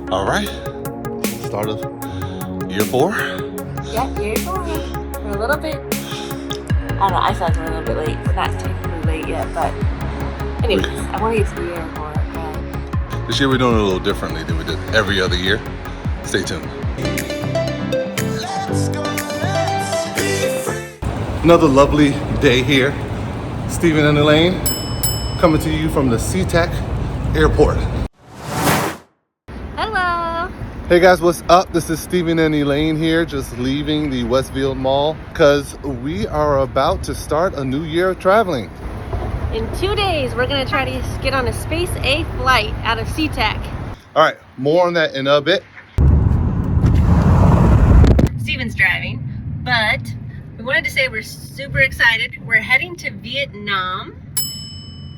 All right, start of year 4. Yeah, year 4. We're a little bit, I don't know, I feel like we're a little bit late. We're not technically late yet, but anyways, I want to get to the airport. This year we're doing it a little differently than we did every other year. Stay tuned. Another lovely day here. Stephen and Elaine coming to you from the SeaTac Airport. Hello! Hey guys, what's up? This is Stephen and Elaine here, just leaving the Westfield Mall because we are about to start a new year of traveling. In 2 days, we're going to try to get on a Space A flight out of SeaTac. All right, more on that in a bit. Steven's driving, but we wanted to say we're super excited. We're heading to Vietnam,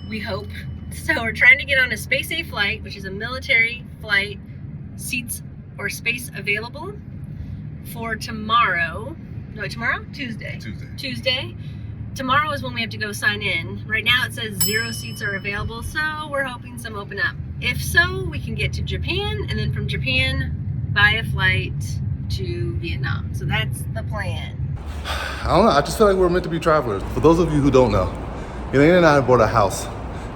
we hope. So we're trying to get on a Space A flight, which is a military flight, seats or space available for tomorrow. No, tomorrow? Tuesday. Tuesday. Tomorrow is when we have to go sign in. Right now it says 0 seats are available, so we're hoping some open up. If so, we can get to Japan, and then from Japan, buy a flight to Vietnam. So that's the plan. I don't know, I just feel like we're meant to be travelers. For those of you who don't know, Elaine and I bought a house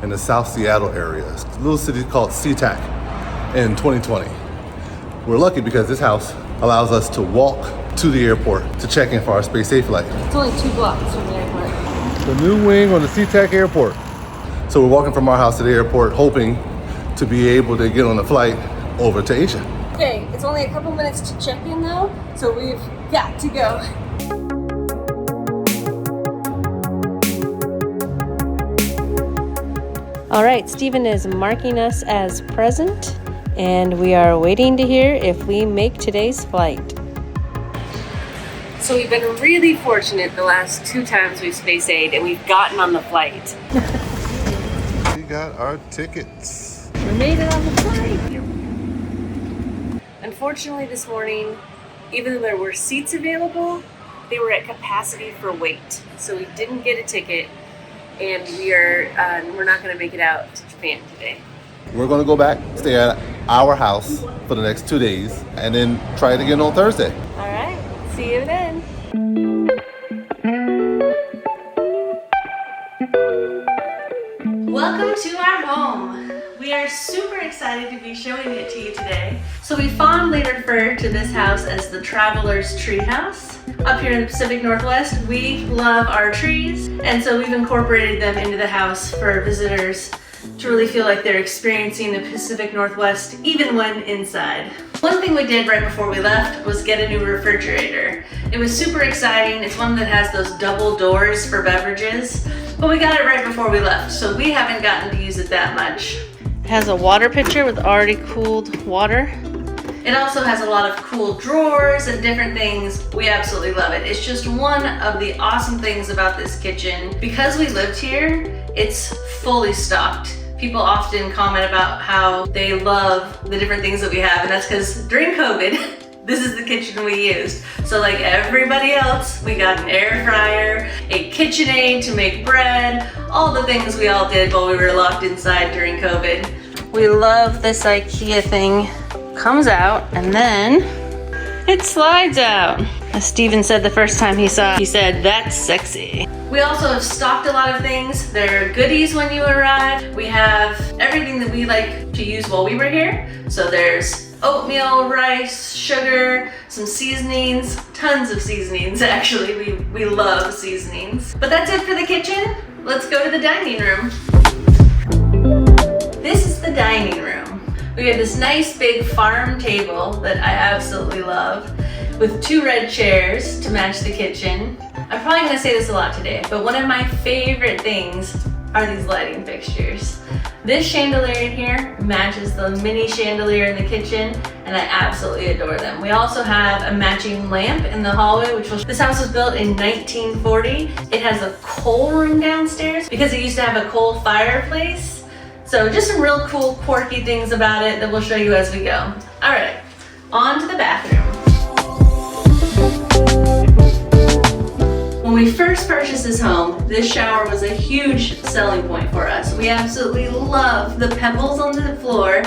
in the South Seattle area, a little city called SeaTac, in 2020. We're lucky because this house allows us to walk to the airport to check in for our Space A flight. It's only 2 blocks from the airport. The new wing on the SeaTac Airport. So we're walking from our house to the airport, hoping to be able to get on the flight over to Asia. Okay, it's only a couple minutes to check in though, so we've got to go. All right, Stephen is marking us as present, and we are waiting to hear if we make today's flight. So we've been really fortunate the last 2 times we've Space A'd, and we've gotten on the flight. We got our tickets. We made it on the flight. Unfortunately this morning, even though there were seats available, they were at capacity for weight. So we didn't get a ticket, and we're not going to make it out to Japan today. We're gonna go back, stay at our house for the next 2 days, and then try it again on Thursday. All right, see you then. Welcome to our home. We are super excited to be showing it to you today. So we fondly refer to this house as the Traveler's Treehouse. Up here in the Pacific Northwest, we love our trees, and so we've incorporated them into the house for visitors to really feel like they're experiencing the Pacific Northwest even when inside. One thing we did right before we left was get a new refrigerator. It was super exciting. It's one that has those double doors for beverages, but we got it right before we left, so we haven't gotten to use it that much. It has a water pitcher with already cooled water. It also has a lot of cool drawers and different things. We absolutely love it. It's just one of the awesome things about this kitchen. Because we lived here, it's fully stocked. People often comment about how they love the different things that we have, and that's because during COVID, this is the kitchen we used. So like everybody else, we got an air fryer, a KitchenAid to make bread, all the things we all did while we were locked inside during COVID. We love this IKEA thing. Comes out and then it slides out. As Steven said the first time he saw it, he said, "That's sexy." We also have stocked a lot of things. There are goodies when you arrive. We have everything that we like to use while we were here. So there's oatmeal, rice, sugar, some seasonings, tons of seasonings actually. We love seasonings. But that's it for the kitchen. Let's go to the dining room. This is the dining room. We have this nice big farm table that I absolutely love, with 2 red chairs to match the kitchen. I'm probably gonna say this a lot today, but one of my favorite things are these lighting fixtures. This chandelier in here matches the mini chandelier in the kitchen, and I absolutely adore them. We also have a matching lamp in the hallway, this house was built in 1940. It has a coal room downstairs because it used to have a coal fireplace. So just some real cool, quirky things about it that we'll show you as we go. All right, on to the bathroom. When we first purchased this home, this shower was a huge selling point for us. We absolutely love the pebbles on the floor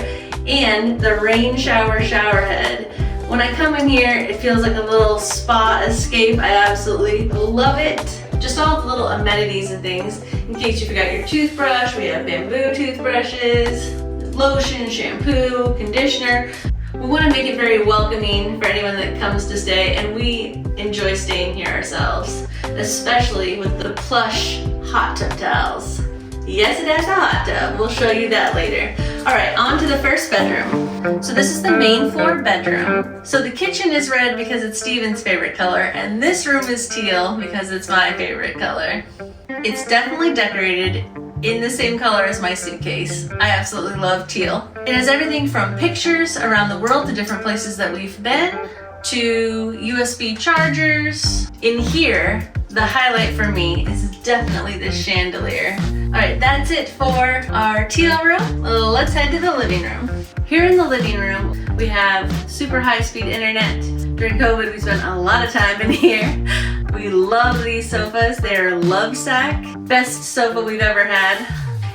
and the rain shower head. When I come in here, it feels like a little spa escape. I absolutely love it. Just all the little amenities and things. In case you forgot your toothbrush, we have bamboo toothbrushes, lotion, shampoo, conditioner. We want to make it very welcoming for anyone that comes to stay, and we enjoy staying here ourselves, especially with the plush hot tub towels. Yes, it has a hot tub. We'll show you that later. All right, on to the first bedroom. So this is the main floor bedroom. So the kitchen is red because it's Steven's favorite color, and this room is teal because it's my favorite color. It's definitely decorated in the same color as my suitcase. I absolutely love teal. It has everything from pictures around the world to different places that we've been, to USB chargers. In here, the highlight for me is definitely this chandelier. All right, that's it for our teal room. Let's head to the living room. Here in the living room, we have super high-speed internet. During COVID, we spent a lot of time in here. We love these sofas. They're Lovesac. Best sofa we've ever had.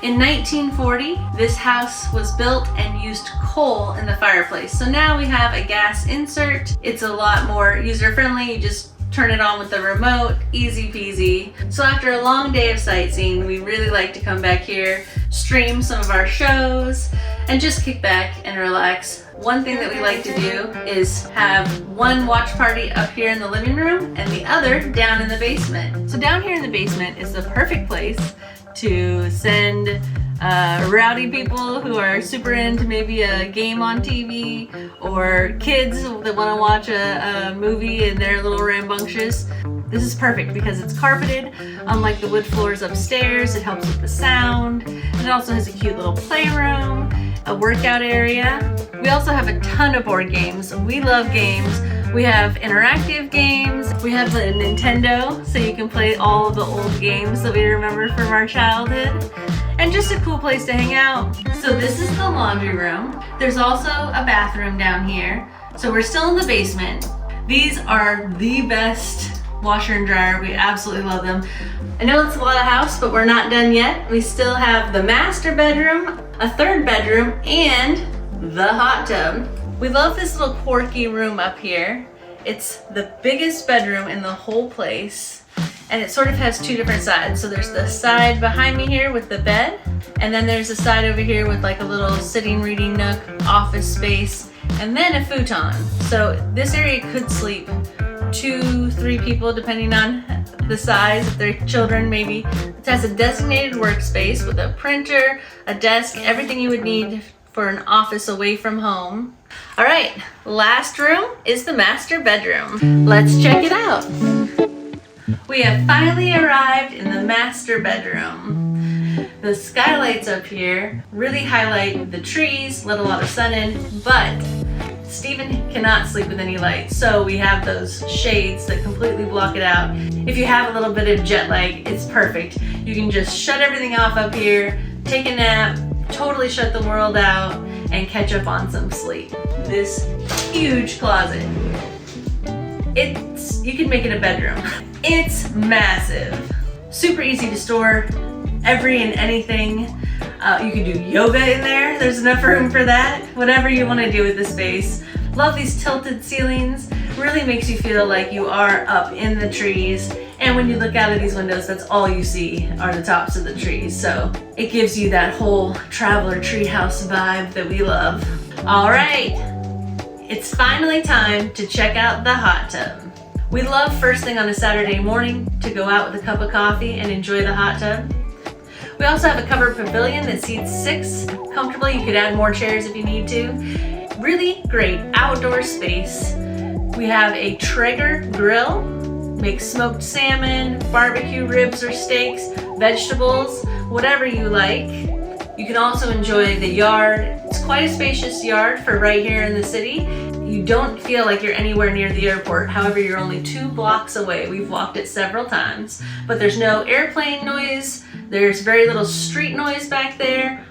In 1940, this house was built and used coal in the fireplace. So now we have a gas insert. It's a lot more user-friendly. You just turn it on with the remote, easy peasy. So after a long day of sightseeing, we really like to come back here, stream some of our shows, and just kick back and relax. One thing that we like to do is have one watch party up here in the living room and the other down in the basement. So down here in the basement is the perfect place to send rowdy people who are super into maybe a game on TV, or kids that want to watch a movie and they're a little rambunctious. This is perfect because it's carpeted, unlike the wood floors upstairs. It helps with the sound. And it also has a cute little playroom, a workout area. We also have a ton of board games. We love games. We have interactive games. We have the Nintendo, so you can play all of the old games that we remember from our childhood. And just a cool place to hang out. So this is the laundry room. There's also a bathroom down here. So we're still in the basement. These are the best washer and dryer. We absolutely love them. I know it's a lot of house, but we're not done yet. We still have the master bedroom, a third bedroom, and the hot tub. We love this little quirky room up here. It's the biggest bedroom in the whole place, and it sort of has two different sides. So there's the side behind me here with the bed, and then there's a side over here with like a little sitting reading nook, office space, and then a futon. So this area could sleep 2-3 people depending on the size, if they're children maybe. It has a designated workspace with a printer, a desk, everything you would need for an office away from home. All right, last room is the master bedroom. Let's check it out. We have finally arrived in the master bedroom. The skylights up here really highlight the trees, let a lot of sun in, but Steven cannot sleep with any light, so we have those shades that completely block it out. If you have a little bit of jet lag, it's perfect. You can just shut everything off up here, take a nap, totally shut the world out, and catch up on some sleep. This huge closet. You can make it a bedroom. It's massive. Super easy to store every and anything. You can do yoga in there. There's enough room for that. Whatever you want to do with the space. Love these tilted ceilings. Really makes you feel like you are up in the trees. And when you look out of these windows, that's all you see are the tops of the trees. So it gives you that whole traveler treehouse vibe that we love. All right, it's finally time to check out the hot tub. We love first thing on a Saturday morning to go out with a cup of coffee and enjoy the hot tub. We also have a covered pavilion that seats 6 comfortably. You could add more chairs if you need to. Really great outdoor space. We have a Traeger grill, make smoked salmon, barbecue ribs or steaks, vegetables, whatever you like. You can also enjoy the yard. It's quite a spacious yard for right here in the city. You don't feel like you're anywhere near the airport. However, you're only 2 blocks away. We've walked it several times, but there's no airplane noise. There's very little street noise back there.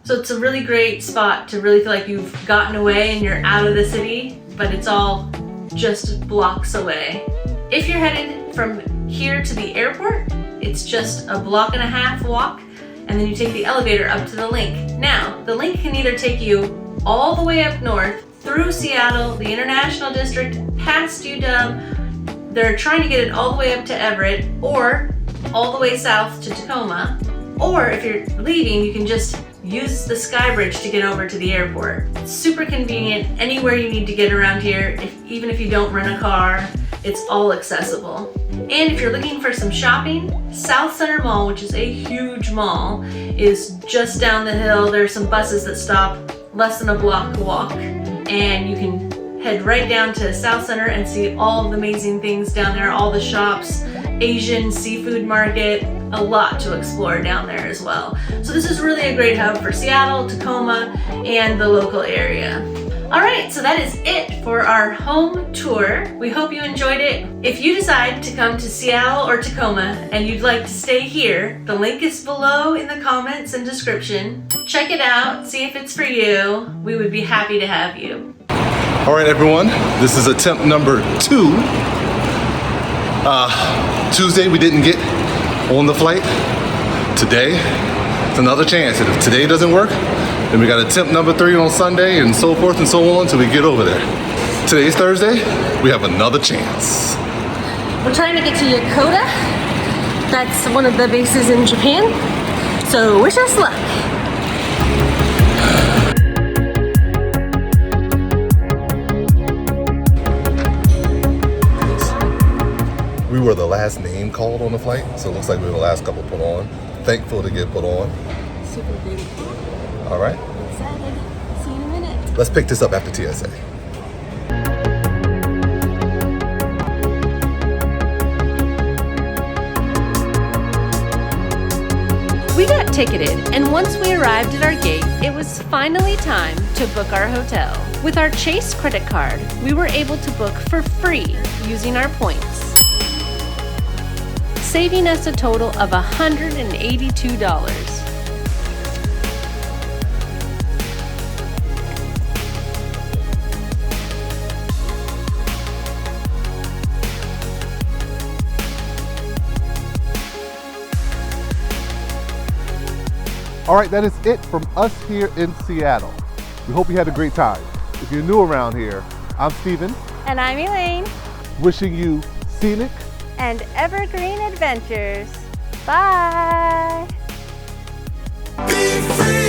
So it's a really great spot to really feel like you've gotten away and you're out of the city, but it's all just blocks away. If you're headed from here to the airport, it's just a 1.5 block walk, and then you take the elevator up to the link. Now, the link can either take you all the way up north through Seattle, the International District, past UW. They're trying to get it all the way up to Everett or all the way south to Tacoma. Or if you're leaving, you can just use the sky bridge to get over to the airport. It's super convenient anywhere you need to get around here, even if you don't rent a car, it's all accessible. And if you're looking for some shopping, South Center Mall, which is a huge mall, is just down the hill. There are some buses that stop less than a block walk, and you can head right down to South Center and see all of the amazing things down there, all the shops, Asian seafood market, a lot to explore down there as well. So this is really a great hub for Seattle, Tacoma, and the local area. All right, so that is it for our home tour. We hope you enjoyed it. If you decide to come to Seattle or Tacoma and you'd like to stay here, the link is below in the comments and description. Check it out, see if it's for you. We would be happy to have you. All right, everyone, this is attempt number 2. Tuesday we didn't get on the flight. Today, it's another chance. And if today doesn't work, then we got attempt number 3 on Sunday and so forth and so on until we get over there. Today's Thursday, we have another chance. We're trying to get to Yokota. That's one of the bases in Japan. So wish us luck. We were the last name called on the flight, so it looks like we were the last couple put on. Thankful to get put on. Super beautiful. All right. Excited. See you in a minute. Let's pick this up after TSA. We got ticketed, and once we arrived at our gate, it was finally time to book our hotel. With our Chase credit card, we were able to book for free using our points, saving us a total of $182. All right, that is it from us here in Seattle. We hope you had a great time. If you're new around here, I'm Steven. And I'm Elaine. Wishing you scenic And evergreen adventures. Bye. Be free.